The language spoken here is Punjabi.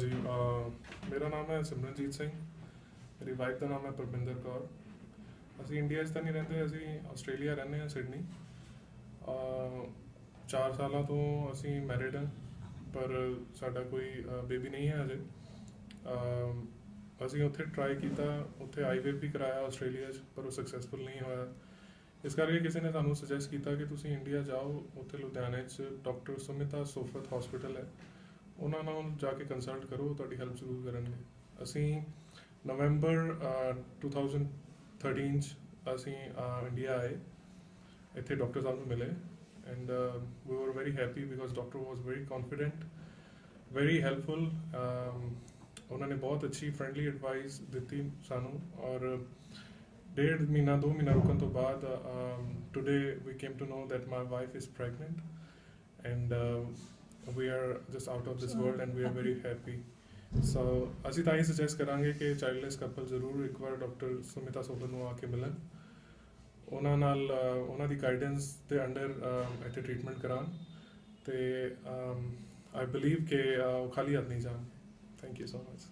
जी मेरा नाम है सिमरनजीत सिंह, मेरी वाइफ का नाम है परमिंदर कौर। ਅਸੀਂ ਇੰਡੀਆ 'ਚ ਤਾਂ ਨਹੀਂ ਰਹਿੰਦੇ, ਅਸੀਂ ਆਸਟ੍ਰੇਲੀਆ ਰਹਿੰਦੇ ਹਾਂ, ਸਿਡਨੀ। 4 ਸਾਲਾਂ ਤੋਂ ਅਸੀਂ ਮੈਰਿਡ ਹਾਂ, ਪਰ ਸਾਡਾ ਕੋਈ ਬੇਬੀ ਨਹੀਂ ਹੈ ਅਜੇ। ਅਸੀਂ ਉੱਥੇ ਟਰਾਈ ਕੀਤਾ, ਉੱਥੇ IVF ਵੀ ਕਰਾਇਆ ਆਸਟ੍ਰੇਲੀਆ 'ਚ, ਪਰ ਉਹ ਸਕਸੈਸਫੁਲ ਨਹੀਂ ਹੋਇਆ। ਇਸ ਕਰਕੇ ਕਿਸੇ ਨੇ ਸਾਨੂੰ ਸੁਜੈਸਟ ਕੀਤਾ ਕਿ ਤੁਸੀਂ ਇੰਡੀਆ ਜਾਓ, ਉੱਥੇ ਲੁਧਿਆਣੇ 'ਚ ਡਾਕਟਰ ਸੁਮਿਤਾ ਸੋਫਤ ਹਸਪੀਟਲ ਹੈ, ਉਹਨਾਂ ਨਾਲ ਜਾ ਕੇ ਕੰਸਲਟ ਕਰੋ, ਤੁਹਾਡੀ ਹੈਲਪ ਜ਼ਰੂਰ ਕਰਨਗੇ। ਅਸੀਂ ਨਵੰਬਰ 2013 'ਚ ਅਸੀਂ ਇੰਡੀਆ ਆਏ, ਇੱਥੇ ਡਾਕਟਰ ਸਾਹਿਬ ਨੂੰ ਮਿਲੇ and we were very happy because doctor was very confident, very helpful. ਉਹਨਾਂ ਨੇ ਬਹੁਤ ਅੱਛੀ ਫਰੈਂਡਲੀ ਐਡਵਾਈਸ ਦਿੱਤੀ ਸਾਨੂੰ, ਔਰ 1.5 ਮਹੀਨਾ 2 ਮਹੀਨਾ ਰੁਕਣ ਤੋਂ ਬਾਅਦ today we came to know that my wife is pregnant and we are just out of this world and we are very happy. So ਅਸੀਂ ਤਾਂ ਇਹ ਸੁਜੈਸਟ ਕਰਾਂਗੇ ਕਿ ਚਾਈਲਡਲੈਸ ਕਪਲ ਜ਼ਰੂਰ ਇੱਕ ਵਾਰ ਡਾਕਟਰ ਸੁਮਿਤਾ ਸੋਫਤ ਨੂੰ ਆ ਕੇ ਮਿਲਣ, ਉਹਨਾਂ ਨਾਲ ਉਹਨਾਂ ਦੀ ਗਾਈਡੈਂਸ ਦੇ ਅੰਡਰ ਇੱਥੇ ਟ੍ਰੀਟਮੈਂਟ ਕਰਾਉਣ, ਅਤੇ ਆਈ ਬਿਲੀਵ ਕਿ ਉਹ ਖਾਲੀ ਹੱਥ ਨਹੀਂ ਜਾਣ। Thank you so much.